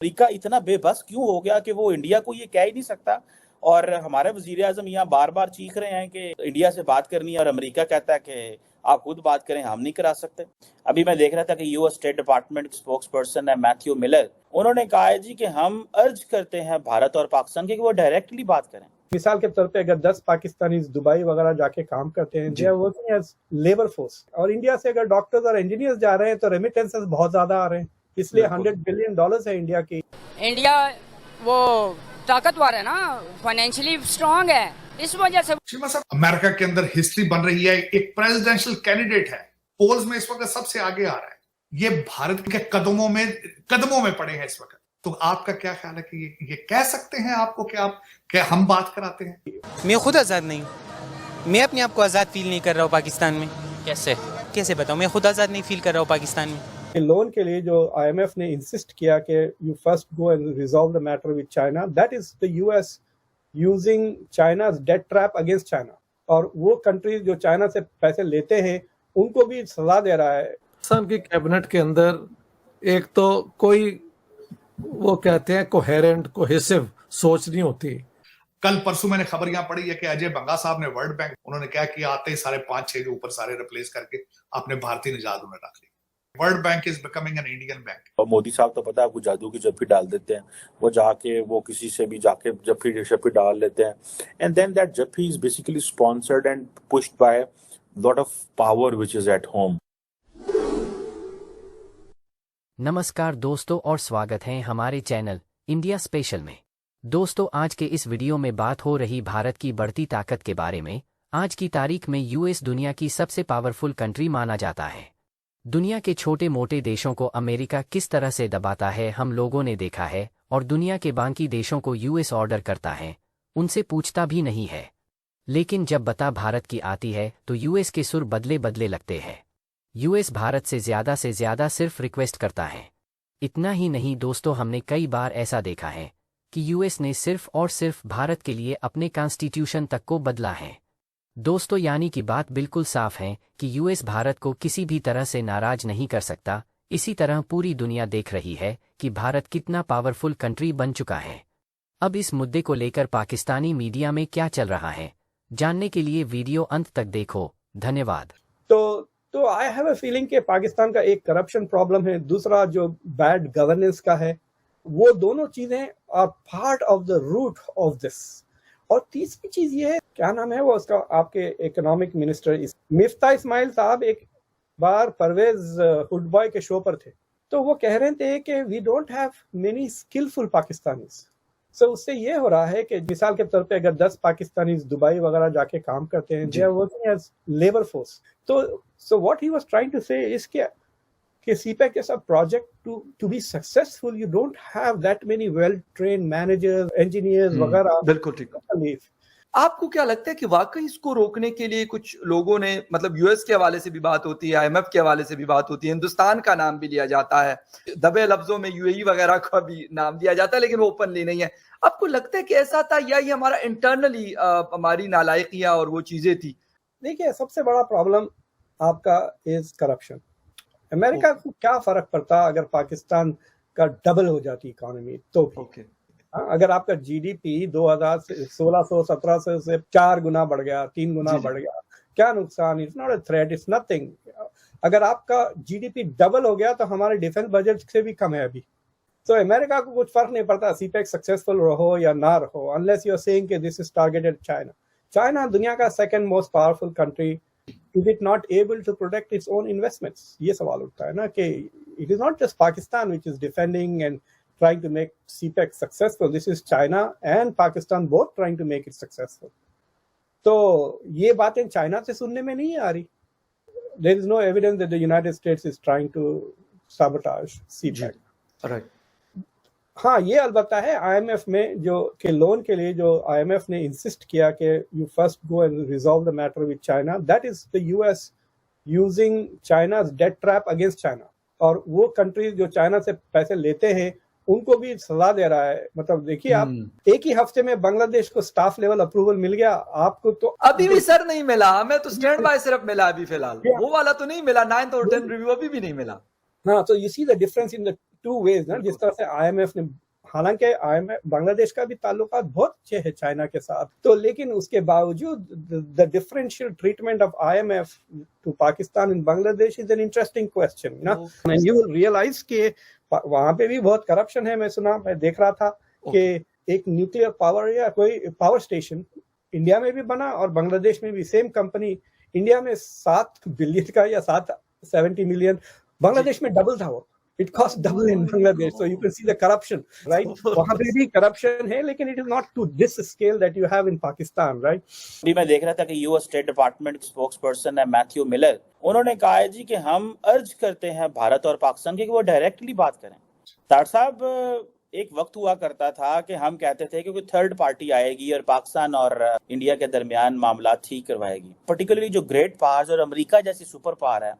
America इतना बेबस क्यों हो गया कि वो इंडिया को ये कह ही नहीं सकता। और हमारे वजीर आजम यहाँ बार बार चीख रहे हैं कि इंडिया से बात करनी है और अमेरिका कहता है कि आप खुद बात करें, हम नहीं करा सकते। अभी मैं देख रहा था कि US state department spokesperson है मैथ्यू मिलर, उन्होंने कहा है जी कि हम अर्ज करते हैं भारत और पाकिस्तान के कि वो डायरेक्टली बात करें। मिसाल के तौर पे अगर 10 पाकिस्तानी दुबई वगैरह जाके काम करते हैं, they are working as labour force, और इंडिया से अगर डॉक्टर्स और इंजीनियर्स जा रहे हैं तो रेमिटेंसेस बहुत ज्यादा आ रहे हैं, इसलिए $100 बिलियन है इंडिया की। इंडिया वो ताकतवर है ना, फाइनेंशियली स्ट्रांग है, इस वजह से। अमेरिका के अंदर हिस्ट्री बन रही है, एक प्रेसिडेंशियल कैंडिडेट है, पोल्स में इस वक्त सबसे आगे आ रहा है, ये भारत के कदमों में पड़े हैं इस वक्त। तो आपका क्या ख्याल है कि ये कह सकते हैं आपको कि हम बात कराते हैं? मैं खुद आज़ाद नहीं हूँ, मैं अपने आप को आज़ाद फील नहीं कर रहा हूँ पाकिस्तान में। कैसे बताऊँ, मैं खुद आज़ाद नहीं फील कर रहा हूँ पाकिस्तान में। लोन के लिए जो IMF ने इंसिस्ट किया कि you first go and resolve the matter with China, that is the US using China's debt trap against China. और वो कंट्रीज जो चाइना से पैसे लेते हैं उनको भी सलाह दे रहा है। पाकिस्तान की कैबिनेट के अंदर एक तो कोई वो कहते हैं कोहेरेंट कोहेसिव सोच नहीं होती। कल परसों मैंने खबर यहां पड़ी है कि अजय बंगा साहब ने वर्ल्ड बैंक, उन्होंने क्या किया, आते ही सारे 5-6 के ऊपर सारे रिप्लेस करके अपने भारतीय निजात में रख ली। World bank is becoming an Indian bank. और मोदी साहब तो पता है आपको जादू की जप्फी डाल देते हैं, वो जाके वो किसी से भी जाके जप्फी डाल लेते हैं, and then that jhappi is basically sponsored and pushed by lot of power which is at home. नमस्कार दोस्तों और स्वागत है हमारे चैनल इंडिया स्पेशल में। दोस्तों आज के इस वीडियो में बात हो रही भारत की बढ़ती ताकत के बारे में। आज की तारीख में US दुनिया की सबसे पावरफुल कंट्री माना जाता है। दुनिया के छोटे मोटे देशों को अमेरिका किस तरह से दबाता है हम लोगों ने देखा है, और दुनिया के बाकी देशों को US ऑर्डर करता है, उनसे पूछता भी नहीं है। लेकिन जब बता भारत की आती है तो US के सुर बदले बदले लगते हैं। US भारत से ज्यादा सिर्फ रिक्वेस्ट करता है। इतना ही नहीं दोस्तों, हमने कई बार ऐसा देखा है कि US ने सिर्फ और सिर्फ भारत के लिए अपने कॉन्स्टिट्यूशन तक को बदला है। दोस्तों यानी कि बात बिल्कुल साफ है कि US भारत को किसी भी तरह से नाराज नहीं कर सकता। इसी तरह पूरी दुनिया देख रही है कि भारत कितना पावरफुल कंट्री बन चुका है। अब इस मुद्दे को लेकर पाकिस्तानी मीडिया में क्या चल रहा है, जानने के लिए वीडियो अंत तक देखो। धन्यवाद। तो आई हैव अ फीलिंग कि पाकिस्तान का एक करप्शन प्रॉब्लम है, दूसरा जो बैड गवर्नेंस का है, वो दोनों चीजें are part of the root of this. और तीसरी चीज ये है, क्या नाम है वो उसका, आपके इकोनॉमिक मिनिस्टर मिफ्ता इस्माइल साहब एक बार परवेज हुडबॉय के शो पर थे, तो वो कह रहे थे कि we don't have many skillful Pakistanis. So उससे ये हो रहा है कि मिसाल के तौर पे अगर 10 पाकिस्तानी दुबई वगैरह जाके काम करते हैं, they are working as labour force. तो so what he was trying to say is कि CPEC जैसा project to be successful you don't have that many well trained managers, engineers वगैरह। बिल्कुल ठीक। आपको क्या लगता है कि वाकई इसको रोकने के लिए कुछ लोगों ने, मतलब US के हवाले से भी बात होती है, IMF के हवाले से भी बात होती है, हिंदुस्तान का नाम भी लिया जाता है, दबे लफ्जों में UAE वगैरह का भी नाम दिया जाता है, लेकिन वो ओपनली नहीं है। आपको लगता है कि ऐसा था या ये हमारा इंटरनली हमारी नालायकियां और वो चीजें थी? देखिए सबसे बड़ा प्रॉब्लम आपका इज करप्शन। अमेरिका को क्या फर्क पड़ता अगर पाकिस्तान का डबल हो जाती इकोनॉमी तो भी। अगर आपका GDP 2016-17 से 4 गुना बढ़ गया, 3 गुना बढ़ गया, क्या नुकसान? It's not a threat, it's nothing. अगर आपका GDP डबल हो गया तो हमारे डिफेंस बजट से भी कम है अभी। तो अमेरिका को कुछ फर्क नहीं पड़ता CPEC सक्सेसफुल रहो या ना रहो, अनलेस यू आर सेइंग कि this is targeted China. China दुनिया का second most powerful country, is it not able to protect its own investments? ये सवाल उठता है ना कि it is not just Pakistan which is defending and trying to make CPEC successful. This is China and Pakistan both trying to make it successful. तो ये बातें China से सुनने में नहीं आ रही। There is no evidence that the United States is trying to sabotage CPEC. Right. हाँ, ये अलबत्ता है IMF में जो के लोन के लिए जो IMF ने इंसिस्ट किया कि you first go and resolve the matter with China, that is the US using China's debt trap against China. और वो कंट्रीज जो चाइना से पैसे लेते हैं उनको भी सलाह दे रहा है। मतलब देखिए आप एक ही हफ्ते में बांग्लादेश को स्टाफ लेवल अप्रूवल मिल गया, आपको तो अभी भी सर नहीं मिला, हमें तो स्टैंड बाय सिर्फ मिला अभी फिलहाल, वो वाला तो नहीं मिला, 9th और 10th रिव्यू अभी भी नहीं मिला। हाँ, तो you see the difference in the two ways ना, जिस तरह से आईएमएफ ने, हालांकि आईएमएफ बांग्लादेश का भी ताल्लुकात बहुत अच्छे हैं चाइना के साथ, तो लेकिन उसके बावजूद the differential treatment of IMF to Pakistan in Bangladesh is an interesting question ना, एंड यू विल रियलाइज कि वहां पे भी बहुत करप्शन है। मैं देख रहा था कि एक न्यूक्लियर पावर या कोई पावर स्टेशन इंडिया में भी बना और बांग्लादेश में भी, सेम कंपनी, इंडिया में 7 बिलियन का या 70 मिलियन, बांग्लादेश में डबल था वो, it cost double in Bangladesh, so you can see the corruption, right. वहां पे भी करप्शन है, लेकिन it is not to this scale that you have in Pakistan, right. अभी मैं देख रहा था कि US state department spokesperson है मैथ्यू मिलर, उन्होंने कहा है जी कि हम अर्ज करते हैं भारत और पाकिस्तान के कि वो डायरेक्टली बात करें। तार साहब, एक वक्त हुआ करता था कि हम कहते थे कि कोई थर्ड पार्टी आएगी और पाकिस्तान और इंडिया के दरमियान मामला ठीक करवाएगी। पर्टिकुलरली जो ग्रेट पावर्स और अमेरिका जैसी सुपर पावर है,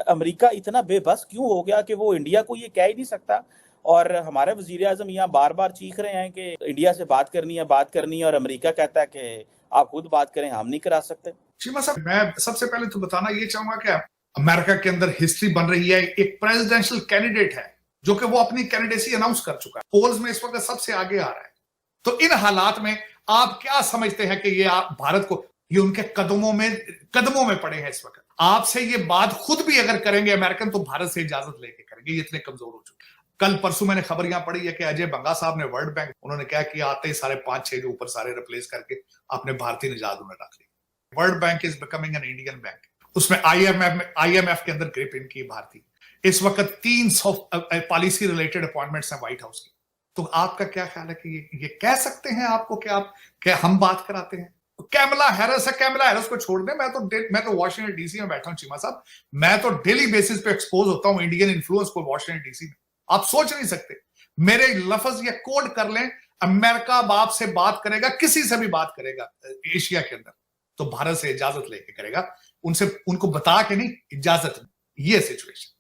अमेरिका इतना बेबस क्यों हो गया कि वो इंडिया को ये कह ही नहीं सकता। और हमारे वजीर आजम यहाँ बार बार चीख रहे हैं कि इंडिया से बात करनी है, और अमेरिका कहता है कि आप खुद बात करें, हम नहीं करा सकते। चीमा साहब, मैं सबसे पहले तो बताना ये चाहूंगा कि अमेरिका के अंदर हिस्ट्री बन रही है, एक प्रेसिडेंशियल कैंडिडेट है जो कि वो अपनी कैंडिडेसी अनाउंस कर चुका है, पोल्स में इस वक्त सबसे आगे आ रहा है। तो इन हालात में आप क्या समझते हैं कि ये आप भारत को, ये उनके कदमों में पड़े हैं इस वक्त। आपसे ये बात खुद भी अगर करेंगे अमेरिकन, तो भारत से इजाजत लेके करेंगे, ये इतने कमजोर हो चुके हैं। कल परसों मैंने खबर यहां पड़ी है कि अजय बंगा साहब ने वर्ल्ड बैंक, उन्होंने क्या किया, आते ही सारे 5-6 जो ऊपर सारे रिप्लेस करके अपने भारतीय निजात उन्हें रख लिया। World bank is becoming an Indian bank. उसमें आईएमएफ के अंदर ग्रिप इनकी भारतीय। इस वक्त 300 पॉलिसी रिलेटेड अपॉइंटमेंट्स हैं व्हाइट हाउस की। तो आपका क्या ख्याल है कि ये कह सकते हैं आपको कि आप क्या हम बात कराते हैं? कैमला हैरिस को छोड़ दें। मैं तो वॉशिंगटन डीसी में बैठा हूं चीमा साहब, मैं तो डेली बेसिस पे एक्सपोज होता हूं इंडियन इन्फ्लुएंस को वॉशिंगटन डीसी में। आप सोच नहीं सकते, मेरे लफ्ज ये कोड कर लें, अमेरिका बाप से बात करेगा, किसी से भी बात करेगा एशिया के अंदर, तो भारत से इजाजत लेके करेगा, उनको बता के नहीं, इजाजत। ये सिचुएशन।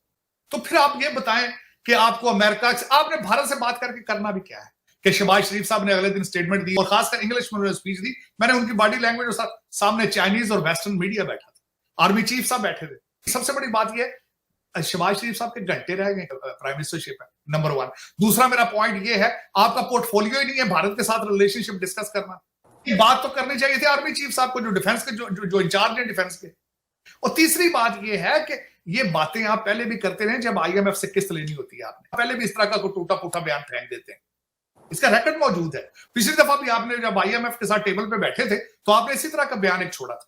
तो फिर आप ये बताएं कि आपको अमेरिका से, आपने भारत से बात करके करना भी क्या है? कि शहबाज शरीफ साहब ने अगले दिन स्टेटमेंट दी और खासकर इंग्लिश में उन्होंने स्पीच दी। मैंने उनकी बॉडी लैंग्वेज के साथ, सामने चाइनीज और वेस्टर्न मीडिया बैठा था, आर्मी चीफ साहब बैठे थे। सबसे बड़ी बात यह, शहबाज शरीफ साहब के घंटे रह गए प्राइम मिनिस्टरशिप है, नंबर 1। दूसरा मेरा पॉइंट यह है, आपका पोर्टफोलियो ही नहीं है भारत के साथ रिलेशनशिप डिस्कस करना। ये बात तो करनी चाहिए थी आर्मी चीफ साहब को, जो डिफेंस के जो इंचार्ज है डिफेंस के। और तीसरी बात यह है कि ये बातें आप पहले भी करते रहे, जब आईएमएफ से किस्त लेनी होती है आपने पहले भी इस तरह का कोई टूटा फूटा बयान फेंक देते हैं, इसका रिकॉर्ड मौजूद है। पिछली दफा भी आपने जब आईएमएफ के साथ टेबल पे बैठे थे तो आपने इसी तरह का बयान एक छोड़ा था।